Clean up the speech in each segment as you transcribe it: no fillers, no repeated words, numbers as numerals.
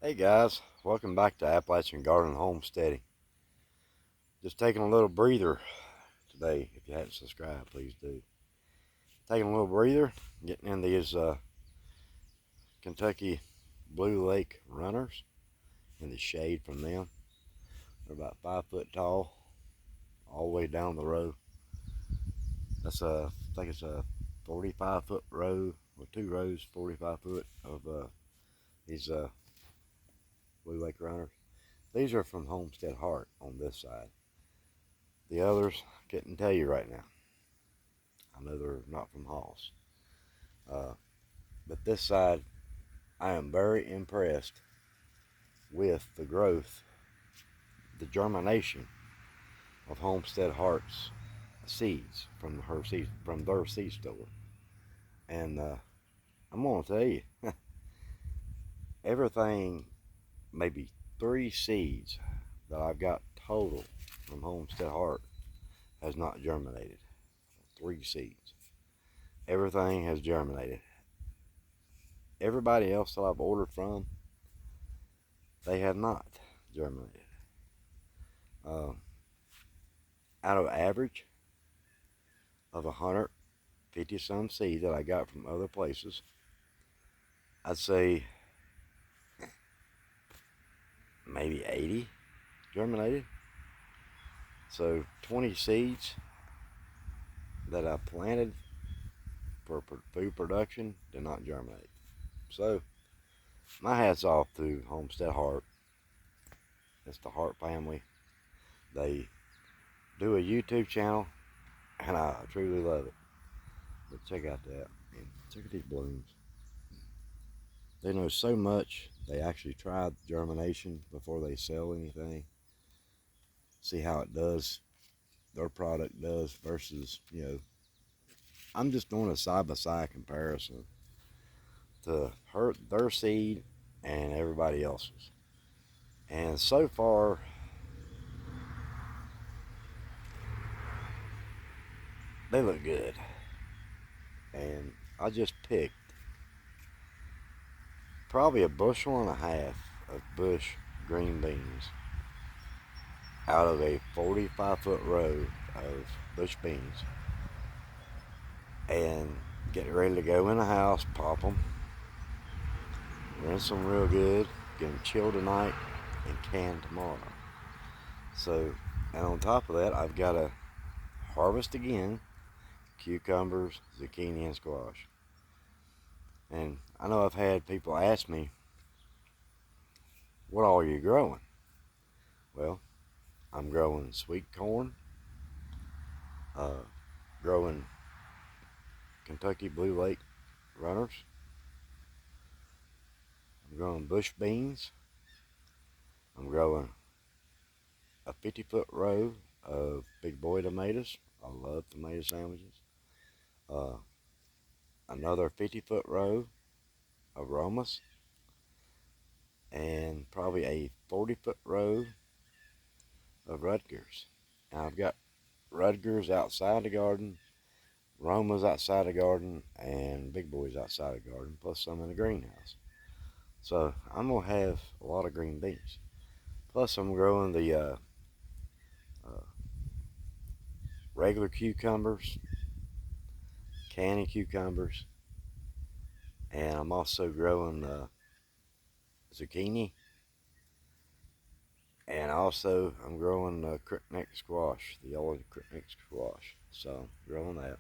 Hey guys, welcome back to Appalachian Garden Homesteading. Just taking a little breather today. If you haven't subscribed, please do. Taking a little breather, getting in these Kentucky Blue Lake runners in the shade from them. They're about 5 foot tall, all the way down the row. I think it's a 45 foot row, or two rows, 45 foot of these Blue Lake runners. These are from Homestead Heart on this side. The others, couldn't tell you right now. I know they're not from Halls. Uh, but this side, I am very impressed with the growth, the germination of Homestead Heart's seeds from their seed store. And I'm gonna tell you, everything, maybe 3 seeds that I've got total from Homestead Heart has not germinated. 3 seeds. Everything has germinated. Everybody else that I've ordered from, they have not germinated. Uh, Out of average of 150 some seeds that I got from other places, I'd say maybe 80 germinated. So 20 seeds that I planted for food production did not germinate. So my hat's off to Homestead Heart. It's the Hart family. They do a YouTube channel, and I truly love it. But check out that, and check out these blooms. They know so much. They actually tried germination before they sell anything. See how it does, their product does versus, I'm just doing a side-by-side comparison to their seed and everybody else's. And so far, they look good. And I just picked probably a bushel and a half of bush green beans out of a 45-foot row of bush beans, and get ready to go in the house, pop them, rinse them real good, get them chilled tonight, and can tomorrow. So, and on top of that, I've got to harvest again cucumbers, zucchini, and squash. And I know I've had people ask me, what all are you growing? Well, I'm growing sweet corn, uh, growing Kentucky Blue Lake runners, I'm growing bush beans, I'm growing a 50-foot row of big boy tomatoes. I love tomato sandwiches. Uh, Another 50-foot row of Romas, and probably a 40-foot row of Rutgers. Now I've got Rutgers outside the garden, Romas outside the garden, and big boys outside the garden, plus some in the greenhouse. So I'm gonna have a lot of green beans. Plus I'm growing the uh, regular cucumbers, candy cucumbers, and I'm also growing zucchini, and also I'm growing crickneck squash, the yellow crickneck squash. So growing that.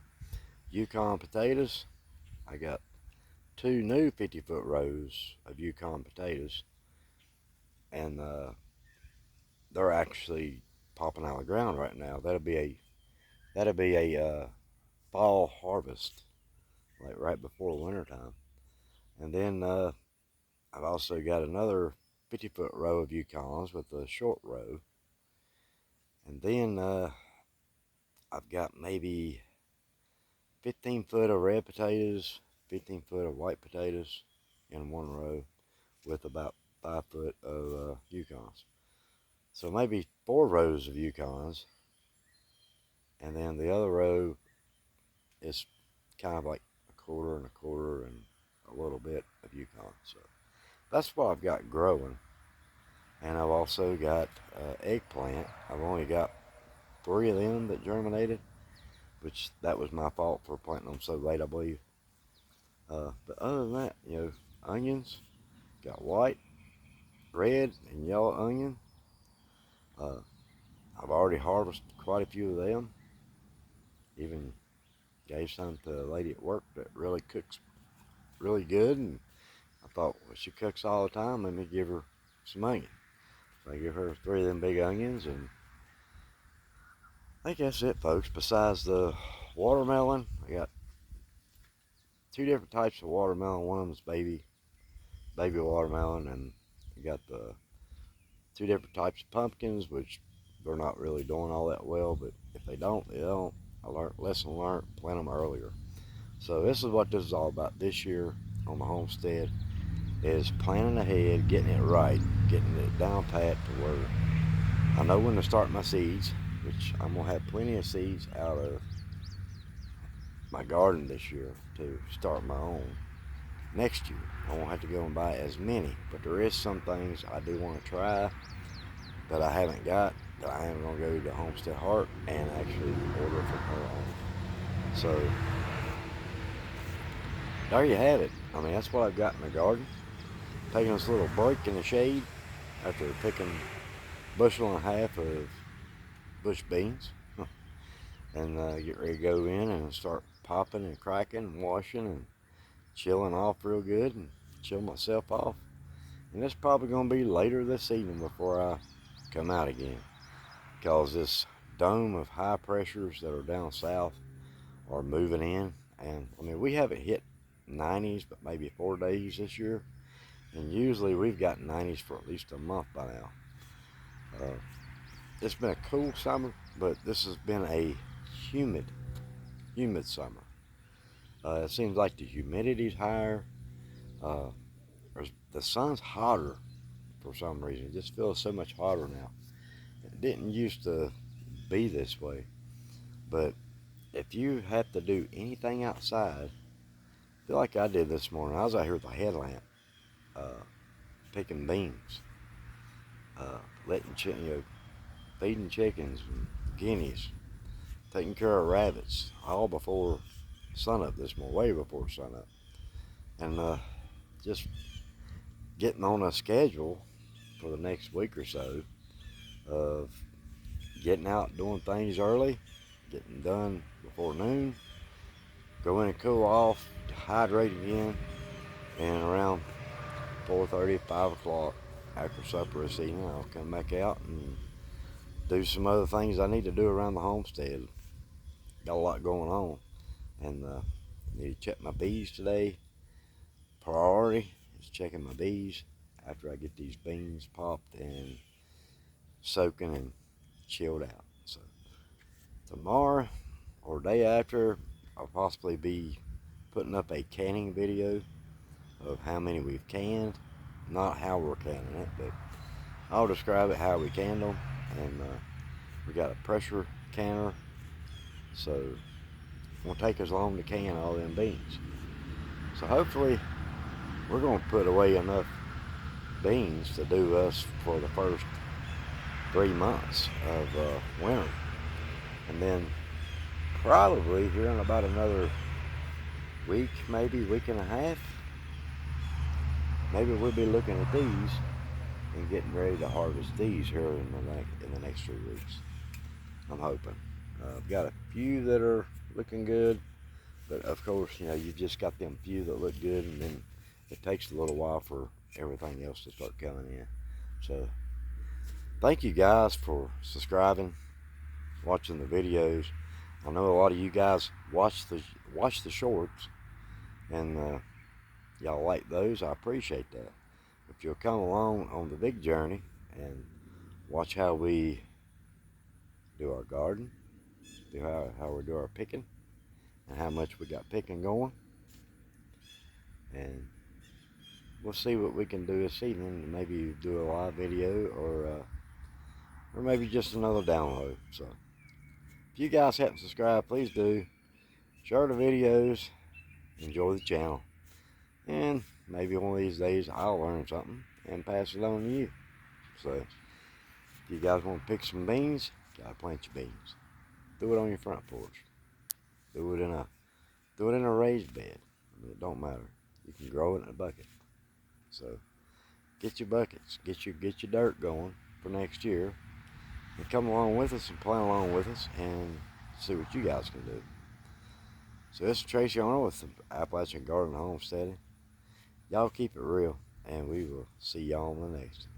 Yukon potatoes, I got 2 new 50-foot rows of Yukon potatoes, and they're actually popping out of the ground right now. That'll be a fall harvest, like right before wintertime. And then I've also got another 50-foot row of Yukons with a short row. And then I've got maybe 15 foot of red potatoes, 15 foot of white potatoes in one row with about 5 foot of Yukons. So maybe 4 rows of Yukons. And then the other row is kind of like a quarter and a quarter and a little bit of Yukon. So that's what I've got growing. And I've also got eggplant. I've only got 3 of them that germinated, which that was my fault for planting them so late, I believe. But other than that, onions, got white, red, and yellow onion. Uh, I've already harvested quite a few of them. Even gave some to a lady at work that really cooks really good, and I thought, well, she cooks all the time, let me give her some onion. So I give her 3 of them big onions, and I think that's it, folks. Besides the watermelon, I got 2 different types of watermelon. One of them's baby watermelon, and I got the 2 different types of pumpkins, which they're not really doing all that well, but if they don't, they don't. I learned, lesson learned, plant them earlier. So this is what this is all about this year on the homestead, is planning ahead, getting it right, getting it down pat to where I know when to start my seeds, which I'm going to have plenty of seeds out of my garden this year to start my own. Next year, I won't have to go and buy as many, but there is some things I do want to try that I haven't got, that I am going to go to Homestead Heart and actually order from her on. So, there you have it. I mean, that's what I've got in the garden. Taking this little break in the shade after picking a bushel and a half of bush beans. And get ready to go in and start popping and cracking and washing and chilling off real good and chill myself off. And it's probably going to be later this evening before I come out again, because this dome of high pressures that are down south are moving in. And I mean, we haven't hit 90s but maybe 4 days this year, and usually we've got 90s for at least a month by now. It's been a cool summer, but this has been a humid summer. It seems like the humidity's higher. Uh, the sun's hotter for some reason. It just feels so much hotter now. It didn't used to be this way. But if you have to do anything outside, feel like I did this morning. I was out here with a headlamp, picking beans, letting feeding chickens and guineas, taking care of rabbits, all before sunup this morning, way before sunup, and just getting on a schedule for the next week or so of getting out, doing things early, getting done before noon, go in and cool off, hydrate again, and around 4:30, 5 o'clock after supper this evening, I'll come back out and do some other things I need to do around the homestead. Got a lot going on, and need to check my bees today. Priority is checking my bees after I get these beans popped and soaking and chilled out. So tomorrow or day after, I'll possibly be putting up a canning video of how many we've canned. Not how we're canning it, but I'll describe it how we canned them. And we got a pressure canner, so it won't take as long to can all them beans. So hopefully we're going to put away enough beans to do us for the first 3 months of winter. And then probably here in about another week, maybe week and a half, maybe we'll be looking at these and getting ready to harvest these here in the next 3 weeks. I'm hoping. I've got a few that are looking good, but of course, you just got them few that look good, and then it takes a little while for everything else to start coming in. So thank you guys for subscribing, watching the videos. I know a lot of you guys watch the shorts, and y'all like those. I appreciate that. If you'll come along on the big journey and watch how we do our garden, do how we do our picking, and how much we got picking going, and we'll see what we can do this evening. Maybe do a live video, or maybe just another download. So if you guys haven't subscribed, please do. Share the videos, enjoy the channel, and maybe one of these days I'll learn something and pass it on to you. So if you guys want to pick some beans, gotta plant your beans. Do it on your front porch. Do it in a raised bed. I mean, it don't matter. You can grow it in a bucket. So get your buckets, get your dirt going for next year, and come along with us and plan along with us and see what you guys can do. So this is Tracy Arnold with the Appalachian Garden Homesteading. Y'all keep it real, and we will see y'all on the next.